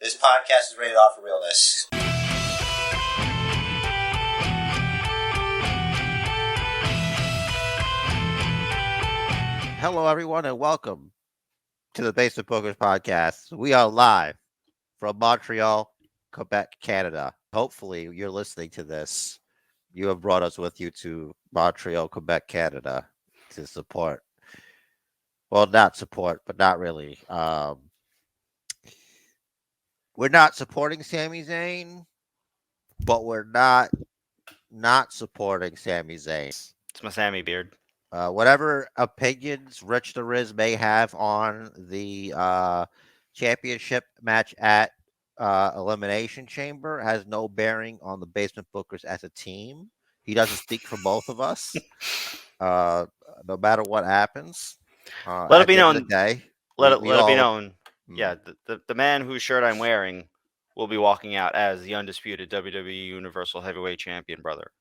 This podcast is rated off for realness. Hello, everyone, and welcome to the Basement Bookers podcast. We are live from Montreal, Quebec, Canada. Hopefully, you're listening to this. You have brought us with you to Montreal, Quebec, Canada to support. Well, not support, but not really. We're not supporting Sami Zayn, but we're not supporting Sami Zayn. It's my Sammy beard. Whatever opinions Rich the Riz may have on the championship match at Elimination Chamber has no bearing on the Basement Bookers as a team. He doesn't speak for both of us. No matter what happens, Let at it be the end of known. the day, Let we it be all known. Yeah, the man whose shirt I'm wearing will be walking out as the undisputed WWE Universal Heavyweight Champion, brother.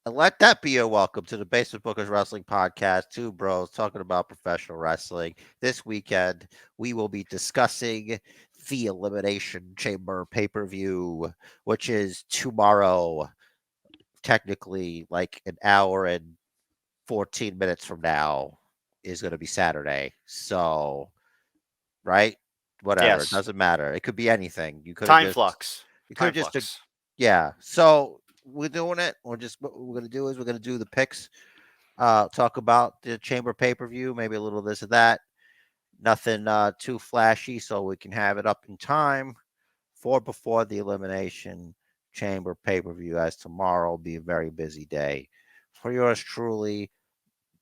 And let that be your welcome to the Basement Bookers Wrestling Podcast. Two bros talking about professional wrestling. This weekend, we will be discussing the Elimination Chamber pay-per-view, which is tomorrow, technically like an hour and 14 minutes from now is going to be Saturday. So, right? Whatever. Yes. It doesn't matter. It could be anything. You could Time just, flux. you Time could just, flux. yeah. So we're doing it. What we're going to do is we're going to do the picks. Talk about the Chamber pay-per-view, maybe a little of this or that. Nothing too flashy, so we can have it up in time for before the Elimination Chamber pay-per-view, as tomorrow will be a very busy day. For yours truly,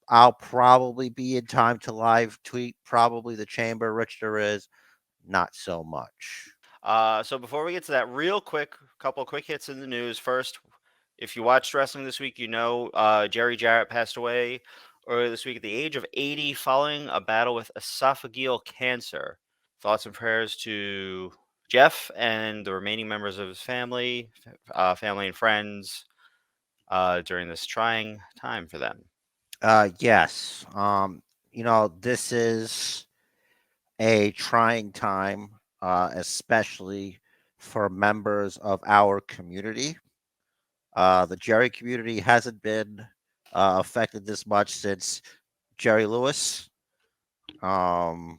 I'll probably be in time to live tweet probably the Chamber. Rich there is, not so much. So before we get to that, real quick, couple quick hits in the news. First, if you watched wrestling this week, you know Jerry Jarrett passed away earlier this week at the age of 80 following a battle with esophageal cancer. Thoughts and prayers to Jeff and the remaining members of his family, family and friends during this trying time for them. Yes. This is a trying time, especially for members of our community. The Jerry community hasn't been affected this much since Jerry Lewis. Gotta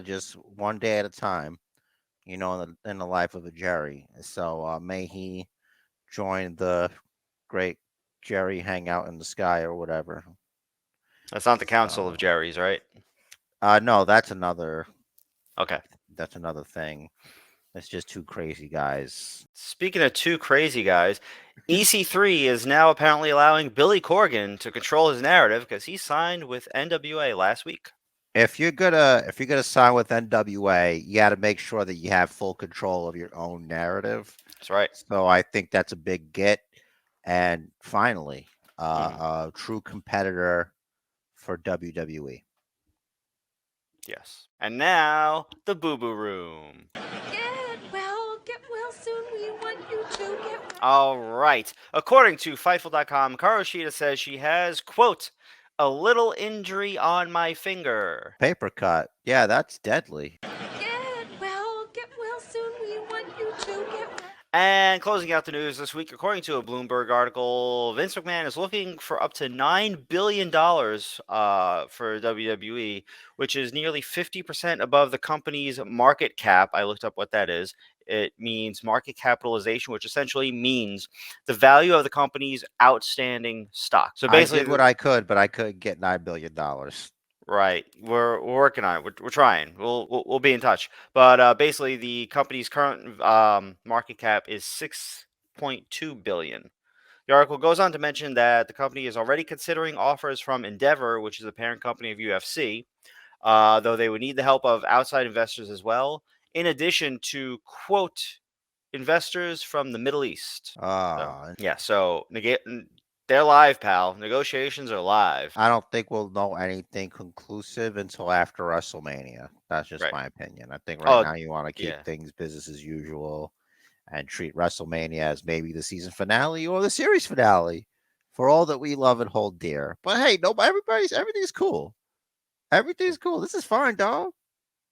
just one day at a time, in the life of a Jerry. So may he join the great Jerry hangout in the sky or whatever. That's not the Council of Jerry's, right? No, that's another. Okay. That's another thing. It's just two crazy guys. Speaking of two crazy guys, EC3 is now apparently allowing Billy Corgan to control his narrative because he signed with NWA last week. If you're gonna sign with NWA, you got to make sure that you have full control of your own narrative. That's right. So I think that's a big get. And finally, a true competitor for WWE. Yes. And now the Boo Boo Room. Get well soon. We want you to get well. All right. According to Fightful.com, Karu Shida says she has, quote, a little injury on my finger. Paper cut. Yeah, that's deadly. Get well soon. We want you to get well. And closing out the news this week, according to a Bloomberg article, Vince McMahon is looking for up to $9 billion for WWE, which is nearly 50% above the company's market cap. I looked up what that is. It means market capitalization, which essentially means the value of the company's outstanding stock. So basically, I did what I could, but I couldn't get $9 billion. Right, we're working on it. We're trying. We'll be in touch. But basically, the company's current market cap is $6.2 billion. The article goes on to mention that the company is already considering offers from Endeavor, which is the parent company of UFC, though they would need the help of outside investors as well, in addition to, quote, investors from the Middle East. So they're live, pal. Negotiations are live. I don't think we'll know anything conclusive until after WrestleMania. That's just my opinion. I think now you want to keep things business as usual and treat WrestleMania as maybe the season finale or the series finale for all that we love and hold dear. But hey, everything's cool. Everything's cool. This is fine, dog.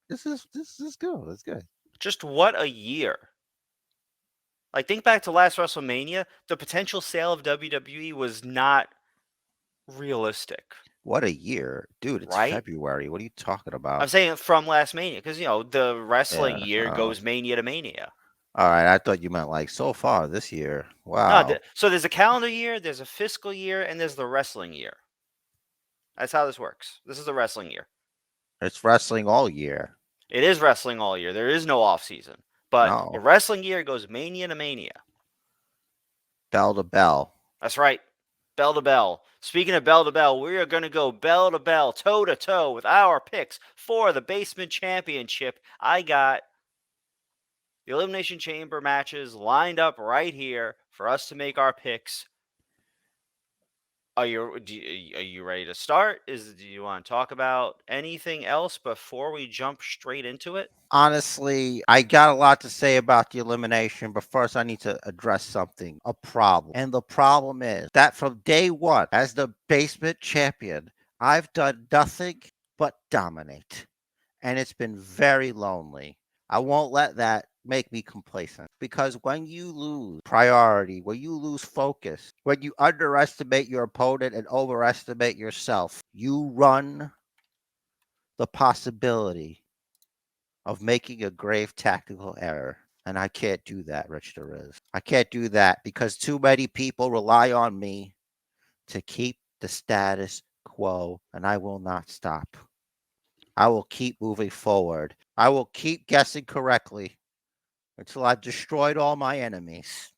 This is cool. That's good. Just what a year. Like, think back to last WrestleMania. The potential sale of WWE was not realistic, What a year, dude! It's right? February. What are you talking I'm about? saying from last Mania because, the wrestling Yeah. year goes Mania to Mania. All right. I thought you meant like so far this year. No, Wow. so there's a calendar year, there's a fiscal year, and there's the wrestling year. That's how this works. This is the wrestling year. It's wrestling all year. It is wrestling all year. There is no off season. But the No. wrestling year goes Mania to Mania. Bell to bell. That's right. Bell to bell. Speaking of bell to bell, we are going to go bell to bell, toe to toe with our picks for the Basement Championship. I got the Elimination Chamber matches lined up right here for us to make our picks. Are you ready to start? Do you want to talk about anything else before we jump straight into it? Honestly, I got a lot to say about the elimination, but first I need to address something, a problem. And the problem is that from day one, as the basement champion, I've done nothing but dominate. And it's been very lonely. I won't let that make me complacent because when you lose priority, when you lose focus, when you underestimate your opponent and overestimate yourself, you run the possibility of making a grave tactical error. And I can't do that, Rich Derez. I can't do that because too many people rely on me to keep the status quo, and I will not stop. I will keep moving forward. I will keep guessing correctly until I've destroyed all my enemies.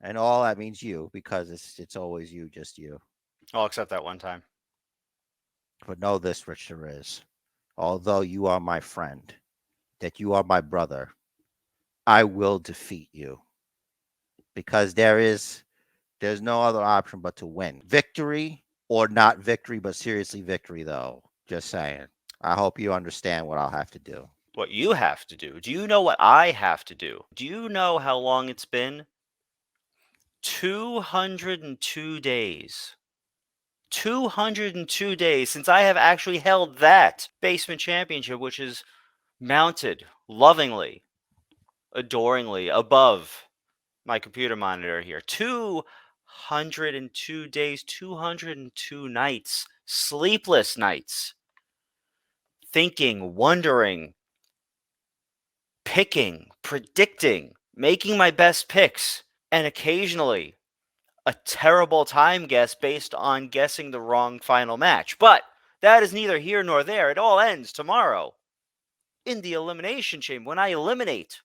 And all that means you, because it's always you, just you. I'll accept that one time. But know this, Rich Derez. Although you are my friend, that you are my brother, I will defeat you. Because there's no other option but to win. Victory or not victory, but seriously victory, though. Just saying. I hope you understand what I'll have to do. What you have to do. Do you know what I have to do? Do you know how long it's been? 202 days. 202 days since I have actually held that basement championship, which is mounted lovingly, adoringly above my computer monitor here. 202 days, 202 nights, sleepless nights, thinking, wondering, picking, predicting, making my best picks, and occasionally a terrible time guess based on guessing the wrong final match. But that is neither here nor there. It all ends tomorrow in the Elimination Chamber when I eliminate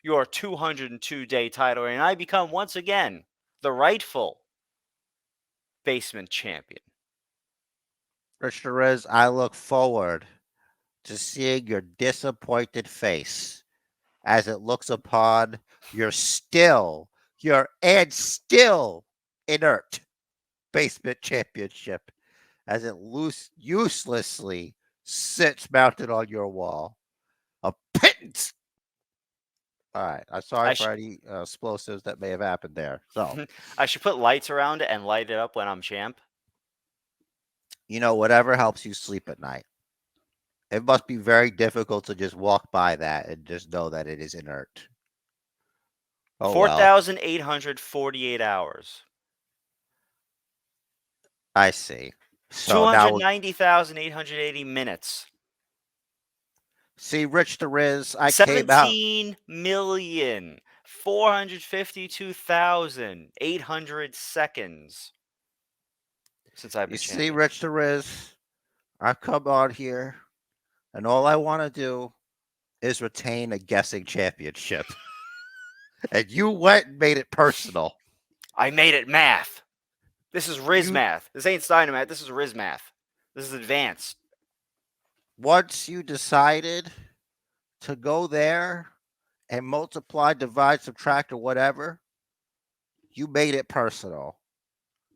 your 202-day title and I become once again the rightful basement champion. Rich Derez, I look forward to seeing your disappointed face as it looks upon your still inert basement championship as it uselessly sits mounted on your wall. A pittance. All right. I'm sorry for any explosives that may have happened there. So, I should put lights around it and light it up when I'm champ. whatever helps you sleep at night. It must be very difficult to just walk by that and just know that it is inert. Oh, 4,848 hours. I see. So now, 290,880 minutes. see, Rich Derez, I came out. 17,452,800 seconds since I've been You see, champion. Rich Derez, I come on here, and all I want to do is retain a guessing championship. And you went and made it personal. I made it math. This is Riz math. This ain't Steiner math. This is Riz math. This is advanced. Once you decided to go there and multiply, divide, subtract, or whatever, you made it personal.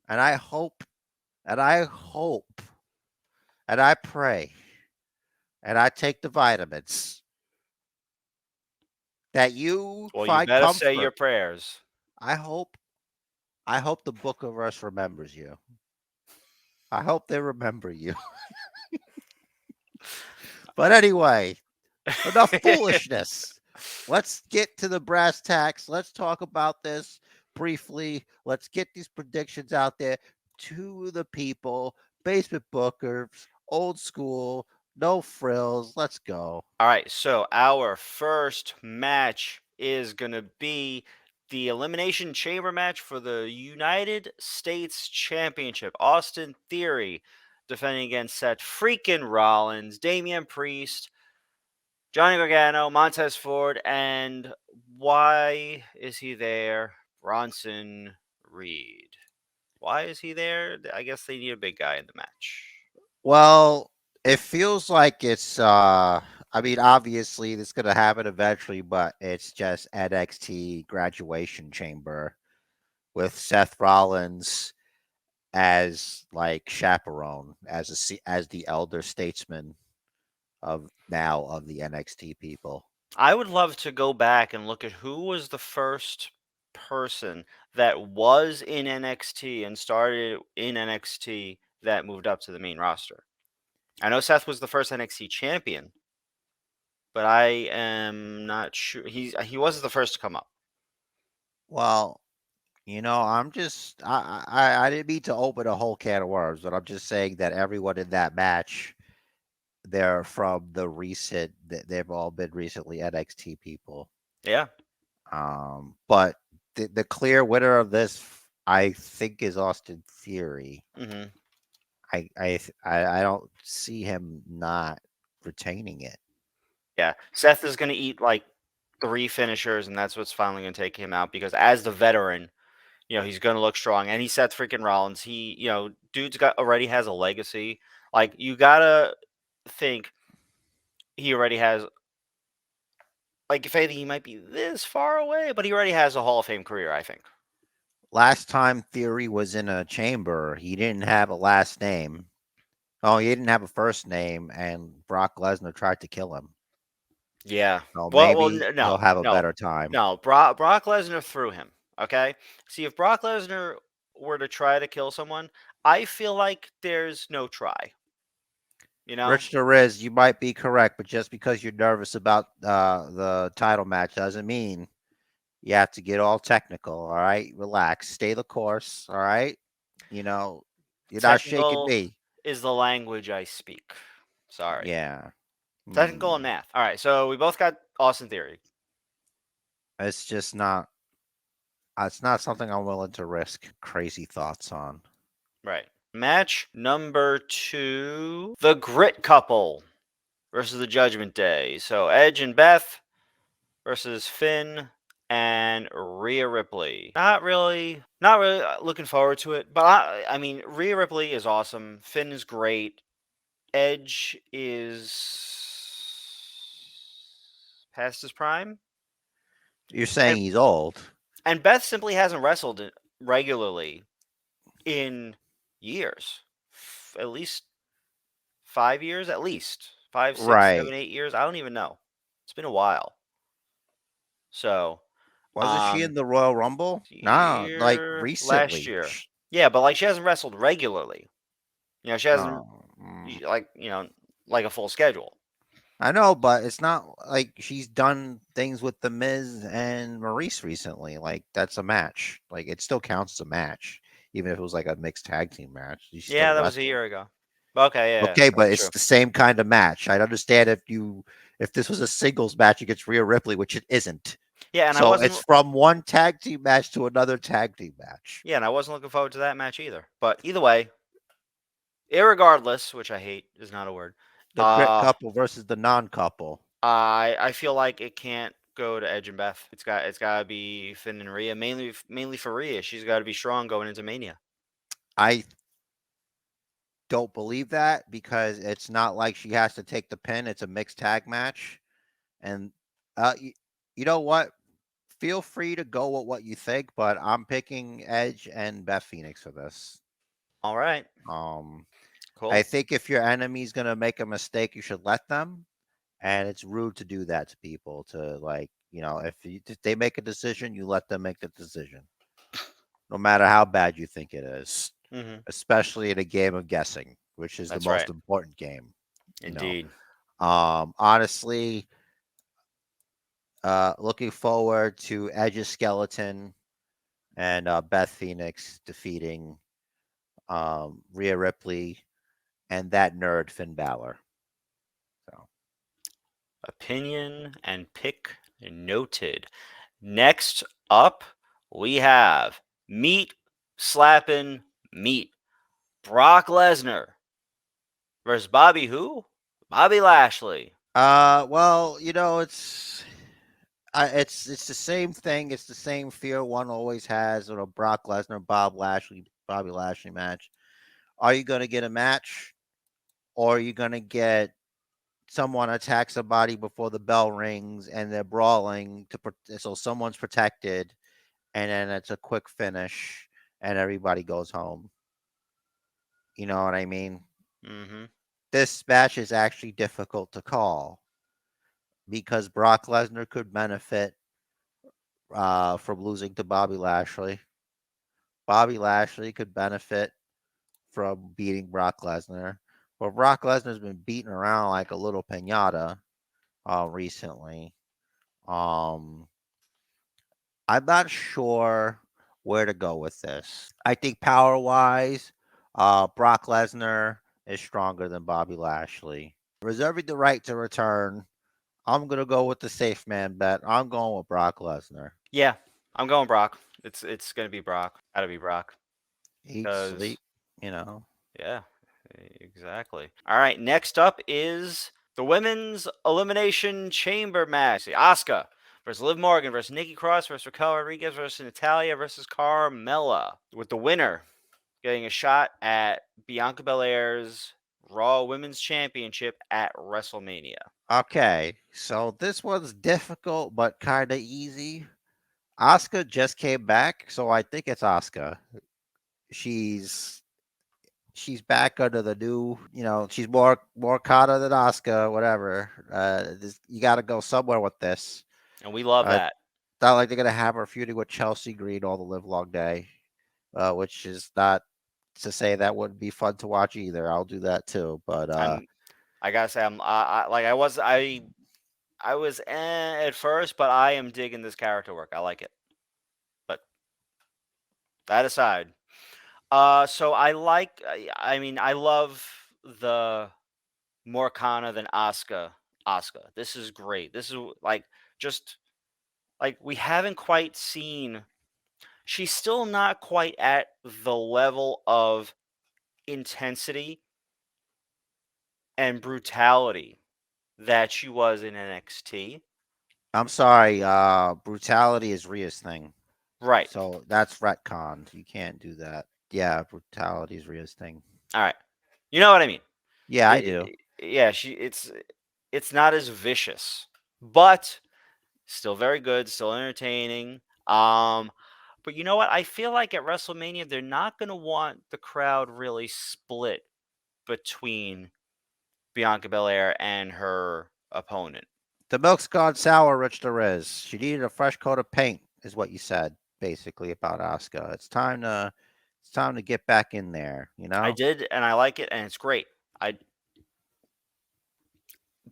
And I hope, and I pray, and I take the vitamins that you Well, you find better comfort. say your prayers. I hope the Book of Us remembers you. I hope they remember you. But anyway, Enough foolishness. Let's get to the brass tacks. Let's talk about this briefly. Let's get these predictions out there to the people. Basement bookers, old school, no frills. Let's go. All right, so our first match is going to be the Elimination Chamber match for the United States Championship. Austin Theory defending against Seth freaking Rollins, Damian Priest, Johnny Gargano, Montez Ford, and why is he there? Bronson Reed. Why is he there? I guess they need a big guy in the match. Well, it feels like it's I mean, obviously this is gonna happen eventually, but it's just NXT graduation chamber with Seth Rollins as like chaperone, as the elder statesman of the NXT people. I would love to go back and look at who was the first person that was in NXT and started in NXT that moved up to the main roster. I know Seth was the first NXT champion, but I am not sure. He wasn't the first to come up. Well, I'm just I didn't mean to open a whole can of worms, but I'm just saying that everyone in that match, they're from they've all been recently NXT people. Yeah. But the clear winner of this, I think, is Austin Theory. hmm I don't see him not retaining it. Yeah. Seth is going to eat like 3 finishers, and that's what's finally going to take him out because as the veteran, he's going to look strong. And he Seth freaking Rollins. Dude's already has a legacy. Like, you got to think he already has, like, if anything, he might be this far away, but he already has a Hall of Fame career, I think. Last time Theory was in a chamber, he didn't have a last name. Oh, he didn't have a first name, and Brock Lesnar tried to kill him. Yeah. So Well, maybe no, he'll have a no, better time. no. Brock Lesnar threw him. Okay. See, if Brock Lesnar were to try to kill someone, I feel like there's no try. Rich the Riz, you might be correct, but just because you're nervous about the title match doesn't mean you have to get all technical. All right, relax, stay the course. All right, you're not shaking Technical me. is the language I speak. Sorry. Yeah, Technical and math. All right. So we both got Austin Theory. it's just not. It's not something I'm willing to risk crazy thoughts on. Right. Match number 2, the Grit Couple versus the Judgment Day. So Edge and Beth versus Finn and Rhea Ripley. Not really looking forward to it, but I mean, Rhea Ripley is awesome. Finn is great. Edge is past his prime. You're saying he's old. And Beth simply hasn't wrestled regularly in years. At least 5 years, at least 5, 6, Right. 7, 8 years. I don't even know. It's been a while. So Wasn't she in the Royal Rumble? No, like recently. last year. Yeah, but like she hasn't wrestled regularly. She hasn't like a full schedule. I know, but it's not like she's done things with The Miz and Maurice recently. Like, that's a match. Like, it still counts as a match, even if it was like a mixed tag team match. Yeah, that was a year ago. Okay, yeah. Okay, but it's the same kind of match. I'd understand if this was a singles match against Rhea Ripley, which it isn't. Yeah, and so it's from one tag team match to another tag team match. Yeah, and I wasn't looking forward to that match either. But either way, irregardless, which I hate is not a word. The Grit Couple versus the non-couple. I feel like it can't go to Edge and Beth. It's got to be Finn and Rhea, mainly for Rhea. She's got to be strong going into Mania. I don't believe that because it's not like she has to take the pin. It's a mixed tag match, and you know what? Feel free to go with what you think, but I'm picking Edge and Beth Phoenix for this. All right. Cool. I think if your enemy's gonna make a mistake, you should let them, and it's rude to do that to people. To if they make a decision, you let them make the decision, no matter how bad you think it is. Especially in a game of guessing, which is the most important game. Indeed. Honestly, Looking forward to Edge's skeleton and Beth Phoenix defeating Rhea Ripley and that nerd Finn Balor. So Opinion and pick noted. Next up, we have meat slapping meat. Brock Lesnar versus Bobby who? Bobby Lashley. well, it's the same thing. It's the same fear one always has with a Brock Lesnar, Bobby Lashley match. Are you going to get a match, or are you going to get someone attack somebody before the bell rings and they're brawling so someone's protected, and then it's a quick finish and everybody goes home? You know what I mean? Mm-hmm. This match is actually difficult to call because Brock Lesnar could benefit from losing to Bobby Lashley. Bobby Lashley could benefit from beating Brock Lesnar. But Brock Lesnar's been beaten around like a little pinata recently. I'm not sure where to go with this. I think power wise, Brock Lesnar is stronger than Bobby Lashley. Reserving the right to return, I'm gonna go with the safe man bet. I'm going with Brock Lesnar. Yeah, I'm going Brock. It's gonna be Brock. Gotta be Brock. Eat, 'Cause- sleep, you know. Yeah, exactly. All right, next up is the women's Elimination Chamber match. Asuka versus Liv Morgan versus Nikki Cross versus Raquel Rodriguez versus Natalia versus Carmella. With the winner getting a shot at Bianca Belair's Raw Women's Championship at WrestleMania. Okay, so this one's difficult but kind of easy. Asuka just came back, so I think it's Asuka. She's back under the new, she's more Kata than Asuka, whatever. You got to go somewhere with this. And we love that. It's not like they're gonna have her feuding with Chelsea Green all the live long day, which is not to say that wouldn't be fun to watch either. I'll do that too, but I gotta say, I was at first, but I am digging this character work. I like it. But that aside, so I like. I love the more Kana than Asuka. This is great. This is just we haven't quite seen. She's still not quite at the level of intensity and brutality that she was in NXT. I'm sorry. Brutality is Rhea's thing, Right. so that's retconned. You can't do that. Yeah, brutality is Rhea's thing. All right. You know what I mean? Yeah, I do. Yeah, it's not as vicious, but still very good, still entertaining. But you know what? I feel like at WrestleMania they're not going to want the crowd really split between Bianca Belair and her opponent. The milk's gone sour, Rich Derez. She needed a fresh coat of paint, is what you said, basically, about Asuka. It's time to get back in there, you know? I did, and I like it, and it's great.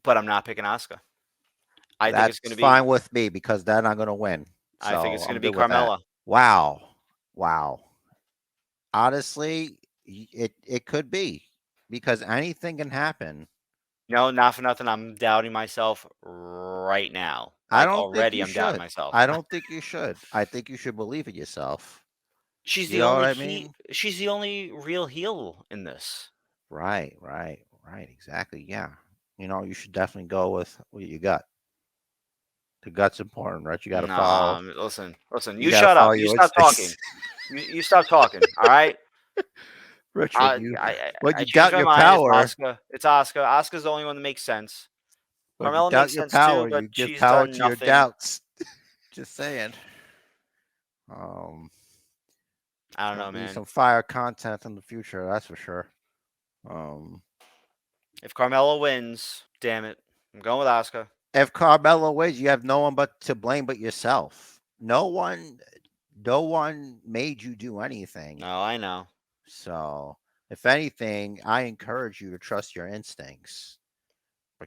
But I'm not picking Asuka. I think it's going to be fine with me because they're not gonna win. I think it's So going to I'm be good with that. Carmella. Wow. Honestly, it could be because anything can happen. No, not for nothing. I'm doubting myself right now. I don't think Already, you I'm doubting should. myself. I don't think you should. I think you should believe in yourself. She's You the know only what I mean? She's the only real heel in this. Right. Exactly. Yeah. You should definitely go with what you got. The gut's important, right? You got to follow. Listen. You You gotta shut follow up. You your stop talking. instincts. You stop talking. All right. Rich, I when you changed doubt my your mind. power, It's Asuka. Asuka's the only one that makes sense. when you Carmella doubt makes your sense too, power, but you give she's power done to your nothing. doubts. Just saying. I don't know, Gonna be man. some fire content in the future, that's for sure. If Carmella wins, damn it, I'm going with Asuka. If Carmella wins, you have no one but to blame but yourself. No one made you do anything. No, I know. So, if anything, I encourage you to trust your instincts.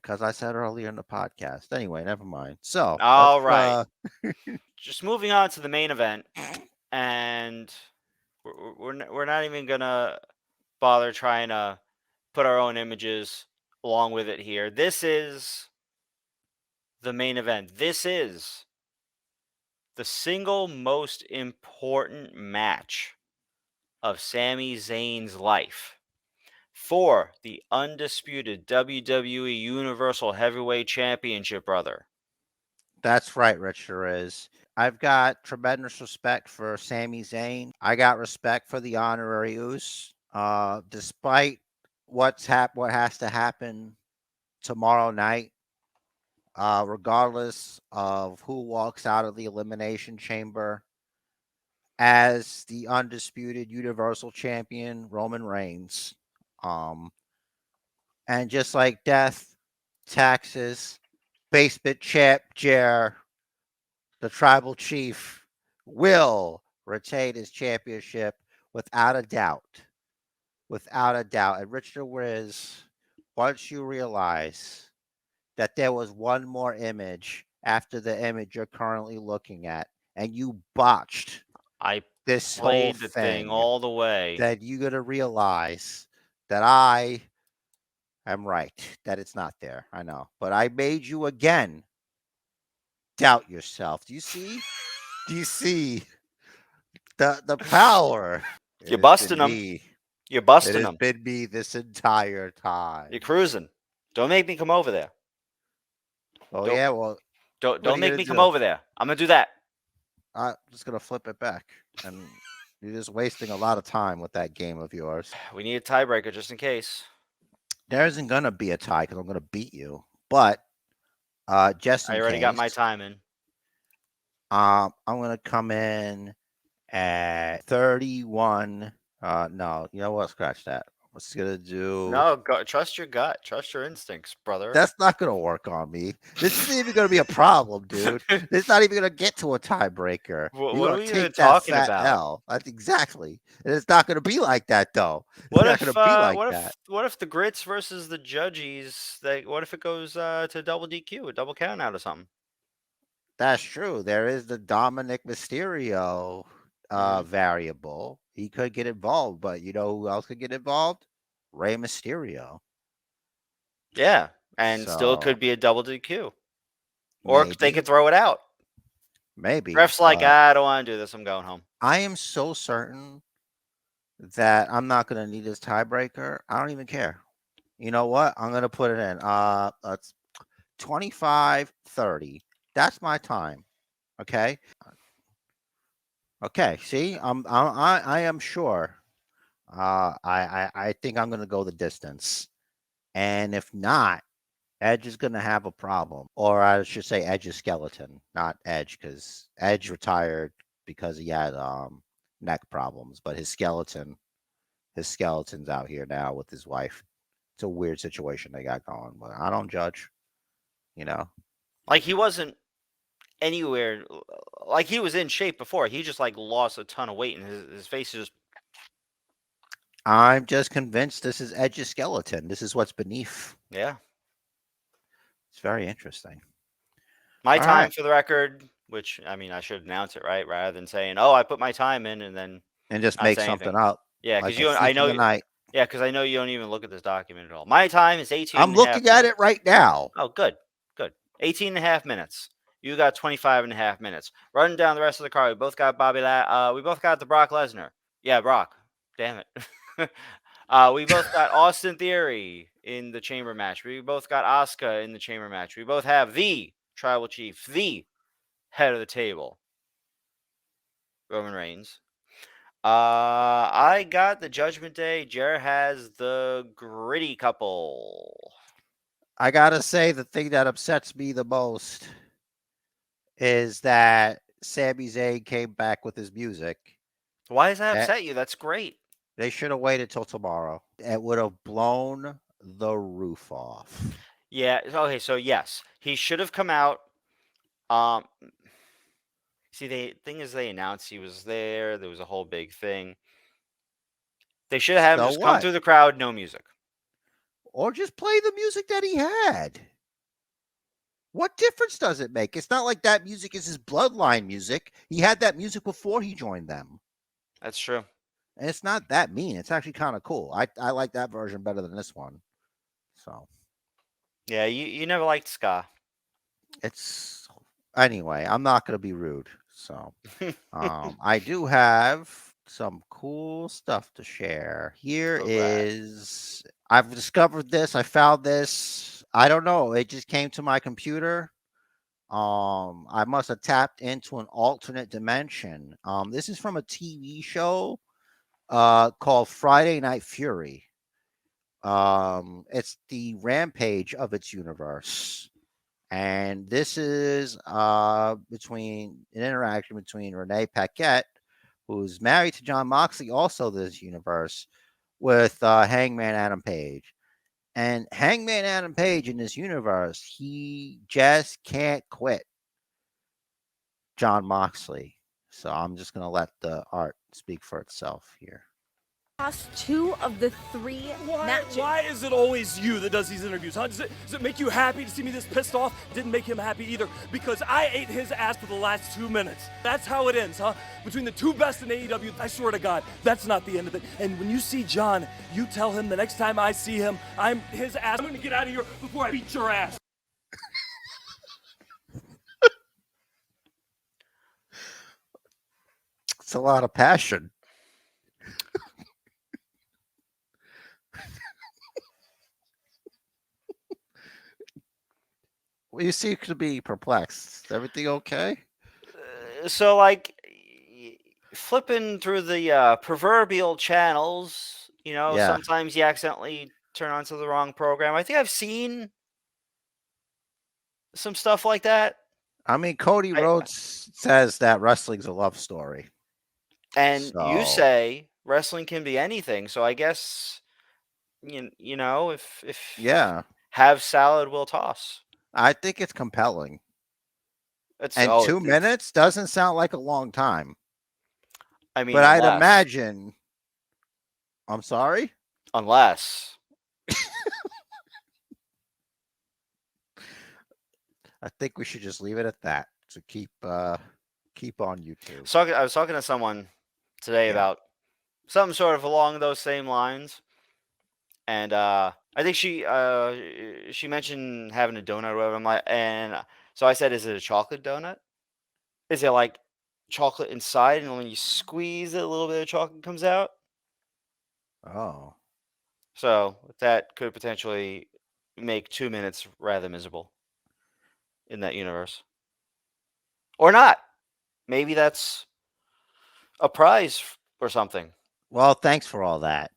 Because I said earlier in the podcast. Anyway, never mind. So, All let's, right. Just moving on to the main event, and we're not even gonna bother trying to put our own images along with it here. This is the main event. This is the single most important match of Sami Zayn's life for the undisputed WWE Universal Heavyweight Championship, brother. That's right, Rich. There is. I've got tremendous respect for Sami Zayn. I got respect for the honorary Uce. Despite what has to happen tomorrow night, regardless of who walks out of the Elimination Chamber as the undisputed Universal Champion, Roman Reigns. And just like death, taxes, basement champ Jer, the tribal chief, will retain his championship without a doubt. Without a doubt. And Richard Wiz, once you realize that there was one more image after the image you're currently looking at, and you botched I this whole played the thing thing, all the way. then you're going to realize that I am right, that it's not there. I know. But I made you again doubt yourself. Do you see? Do you see the power? It You're has busting been them. me. You're It busting has them. been me this entire time. You're cruising. Don't make me come over there. Oh Don't- yeah, well, Don't What are you make gonna me come do? over there. I'm gonna do that. I'm just gonna flip it back, and you're just wasting a lot of time with that game of yours. We need a tiebreaker just in case. There isn't gonna be a tie because I'm gonna beat you, but just in I already got my case, time in. I'm gonna come in at 31. No, you know what? Scratch that. What's gonna do? No, trust your gut. Trust your instincts, brother. That's not gonna work on me. This isn't even gonna be a problem, dude. It's not even gonna get to a tiebreaker. What You're are gonna we even take that talking fat about? L. That's exactly. And it's not gonna be like that though. It's What not if gonna be like that. what if the grits versus the judges? What if it goes to double DQ, a double count out or something? That's true. There is the Dominic Mysterio Mhm. variable. He could get involved, but you know who else could get involved? Rey Mysterio. Yeah, and still So could be a double DQ, or they maybe, could throw it out. maybe. Ref's like, But I don't want to do this. I'm going home. I am so certain that I'm not gonna need this tiebreaker. I don't even care. You know what? I'm gonna put it in. It's 25:30. That's my time. Okay. Okay. See, I am sure. I think I'm gonna go the distance, and if not, Edge is gonna have a problem, or I should say Edge's skeleton, not Edge, because Edge retired because he had neck problems, but his skeleton's out here now with his wife. It's a weird situation they got going, but I don't judge. You know, Like he wasn't anywhere. Like he was in shape before. He just like lost a ton of weight, and his face is just. I'm just convinced this is Edge's skeleton. This is what's beneath. Yeah. It's very interesting. My All time right. for the record, which I mean, I should announce it right rather than saying, "Oh, I put my time in," and then And just not make say something anything. up. Yeah, Like because a I thief in know. the night. Yeah, because I know you don't even look at this document at all. My time is 18 I'm and a half looking at minutes. it right now. Oh, good. 18 and a half minutes. You got 25 and a half minutes. Running down the rest of the card, we both got we both got the Brock Lesnar. Yeah, Brock. Damn it. We both got Austin Theory in the chamber match. We both got Asuka in the chamber match. We both have the tribal chief, the head of the table, Roman Reigns. I got the Judgment Day. Jer has the gritty couple. I gotta say, the thing that upsets me the most is that Sami Zayn came back with his music. Why does that Eh, upset you? That's great. They should have waited till tomorrow. It would have blown the roof off. Yeah. Okay. So yes, he should have come out. Um. See, the thing is, they announced he was there. There was a whole big thing. They should have him So just come what? through the crowd, no music. or just play the music that he had. What difference does it make? It's not like that music is his bloodline music. He had that music before he joined them. That's true. And it's not that mean. It's actually kind of cool. I like that version better than this one. So Yeah, you never liked ska. it's anyway, I'm not gonna be rude. So I do have some cool stuff to share. Here All right. is I've discovered this. I found this. I don't know. It just came to my computer. I must have tapped into an alternate dimension. This is from a TV show called Friday Night Fury. It's the rampage of its universe. And this is between an interaction between Renee Paquette, who's married to John Moxley, also this universe, with Hangman Adam Page. And Hangman Adam Page in this universe, he just can't quit John Moxley. So I'm just going to let the art speak for itself here. Lost 2 of the 3 matches. Why is it always you that does these interviews, huh? Does it make you happy to see me this pissed off? Didn't make him happy either, because I ate his ass for the last 2 minutes. That's how it ends, huh? Between the 2 best in AEW, I swear to God, that's not the end of it. And when you see John, you tell him the next time I see him, I'm his ass. I'm gonna get out of here before I beat your ass. It's a lot of passion. Well, you seem to be perplexed. Is everything okay? So, like, flipping through the proverbial channels, Yeah. sometimes you accidentally turn onto the wrong program. I think I've seen some stuff like that. I mean, Cody Rhodes says that wrestling's a love story. And you So- say wrestling can be anything. So I guess, if Yeah, have salad, will toss. I think it's compelling. It's, And oh, 2 it's- minutes doesn't sound like a long time. I mean, But I'd unless- imagine. I'm sorry? Unless. I think we should just leave it at that to keep on YouTube. So I was talking to someone today Yeah. about something sort of along those same lines, and I think she mentioned having a donut or whatever. I'm like, and so I said, "Is it a chocolate donut? Is it like chocolate inside, and when you squeeze it, a little bit of chocolate comes out?" Oh. So that could potentially make 2 minutes rather miserable in that universe, or not. Maybe that's a prize or something. Well, thanks for all that.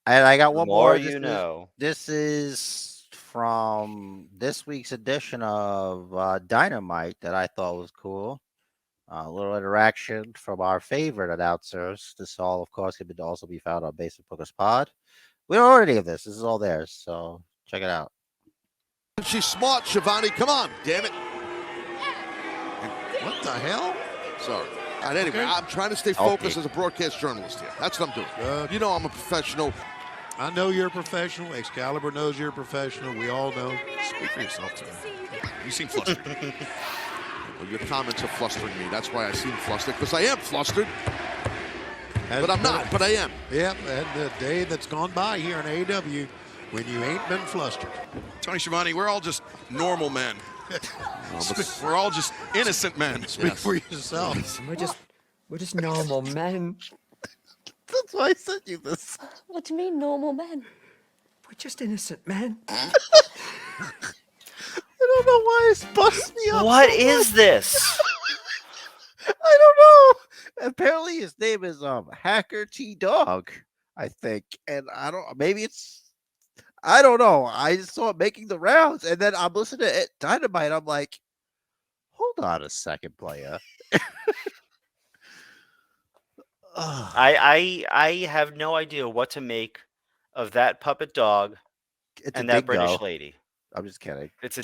And I got The one more more. you know. This is from this week's edition of Dynamite that I thought was cool. A little interaction from our favorite announcers. This all, of course, can also be found on Basic Bookers Pod. We don't own any of this. This is all theirs. So check it out. She's smart, Shivani. Come on, damn it. What the hell? Sorry. All right, anyway, I'm trying to stay focused as a broadcast journalist here. That's what I'm doing. You know I'm a professional. I know you're a professional. Excalibur knows you're a professional. We all know. Speak for yourself, sir. You seem flustered. Well, your comments are flustering me. That's why I seem flustered, because I am flustered. But I'm not, but I am. Yep, and the day that's gone by here in AEW when you ain't been flustered. Tony Schiavone, we're all just normal men. We're all just innocent men. Speak for yourself. We're just normal men. That's why I sent you this. What do you mean, normal men? We're just innocent men. I don't know why it's busting me up. What so is much. this? I don't know. Apparently his name is Hacker T Dog, I think. And I don't know. I just saw it making the rounds, and then I'm listening to it Dynamite. I'm like, hold on a second, player. I have no idea what to make of that puppet dog It's and a that dingo. British lady. I'm just kidding. It's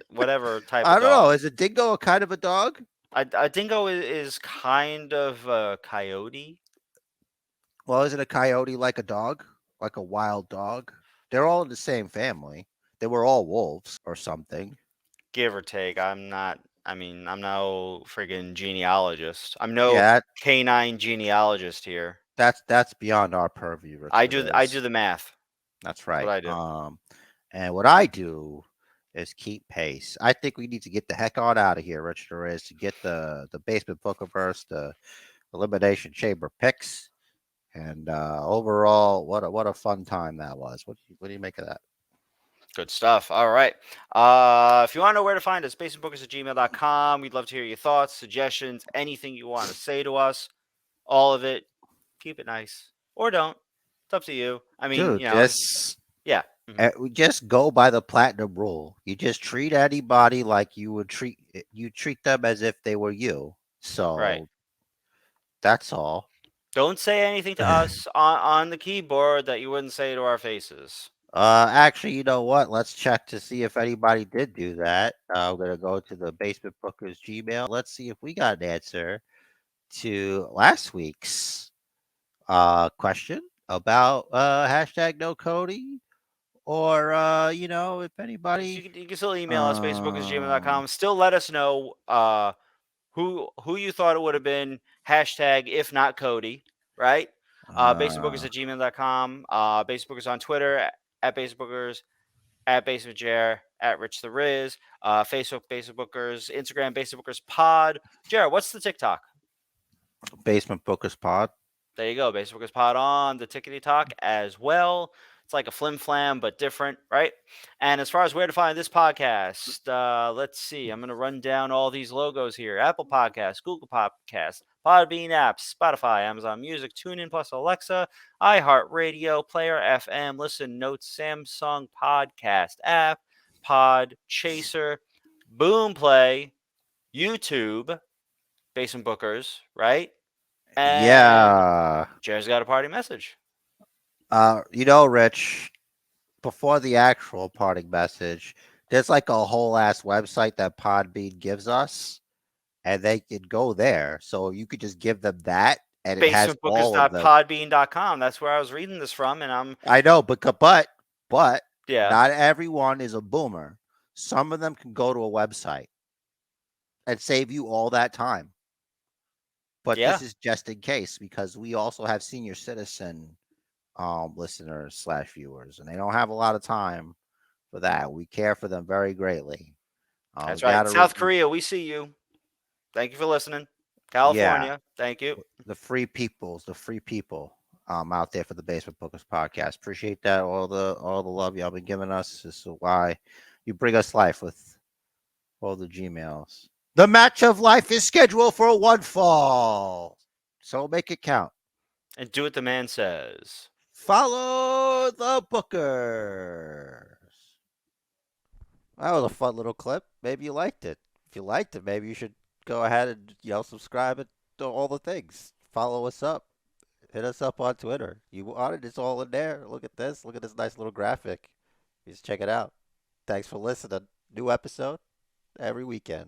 whatever type I of don't know. dog. Is a dingo a kind of a dog? A dingo is kind of a coyote. Well, is it a coyote like a dog? like a wild dog. They're all in the same family. They were all wolves or something. Give or take. I'm not. I mean, I'm no friggin' genealogist. I'm no Yeah, canine genealogist here. that's beyond our purview, Rich I the do. I Riz. do the math. That's That's right. what I do. And what I do is keep pace. I think we need to get the heck on out of here, Rich the Riz, to get the basement bookiverse, the elimination chamber picks, and overall, what a fun time that was. What do you make of that? Good stuff. All right. If you want to know where to find us, basementbookers@gmail.com. We'd love to hear your thoughts, suggestions, anything you want to say to us. All of it. Keep it nice or don't. It's up to you. I mean, Dude, you know, yeah. we just go by the platinum rule. You just treat anybody like you treat them as if they were you. So Right. that's all. Don't say anything to us on the keyboard that you wouldn't say to our faces. Actually, you know what? Let's check to see if anybody did do that. I'm gonna go to the Basement Bookers Gmail. Let's see if we got an answer to last week's question about hashtag no Cody, or if anybody You can still email us, um basementbookers@gmail.com. Still let us know who you thought it would have been. Hashtag if not Cody, right? Basementbookers@gmail.com. Basementbookers on Twitter at Basementbookers, at Basement Jer, at Rich the Riz, Facebook Basementbookers, Instagram Basementbookers Pod. Jared, what's the TikTok? Basement Bookers Pod. There you go, Basementbookers Pod on the Tickety Talk as well. It's like a flim flam, but different, right? And as far as where to find this podcast, let's see. I'm going to run down all these logos here: Apple Podcasts, Google Podcasts, Podbean apps, Spotify, Amazon Music, TuneIn Plus, Alexa, iHeartRadio, Player FM, Listen Notes, Samsung Podcast app, Pod Chaser, Boomplay, YouTube, Basement Bookers, right? And Yeah. Jared's got a party message. Rich, before the actual parting message, there's like a whole ass website that Podbean gives us, and they can go there. So you could just give them that, and it has all of them. Basementbookers.podbean.com. That's where I was reading this from, and I know, but yeah. not everyone is a boomer. Some of them can go to a website and save you all that time. But Yeah. this is just in case, because we also have senior citizen listeners / viewers, and they don't have a lot of time for that. We care for them very greatly. That's right. South Korea, we see you. Thank you for listening. California, thank you. The free people out there for the Basement Bookers podcast. Appreciate that. All the love y'all been giving us. This is why you bring us life with all the Gmails. The match of life is scheduled for one fall, so make it count. And do what the man says. Follow the Bookers. That was a fun little clip. Maybe you liked it. If you liked it, maybe you should go ahead and subscribe and do all the things. Follow us up. Hit us up on Twitter. You want it? It's all in there. Look at this. Look at this nice little graphic. Just check it out. Thanks for listening. New episode every weekend.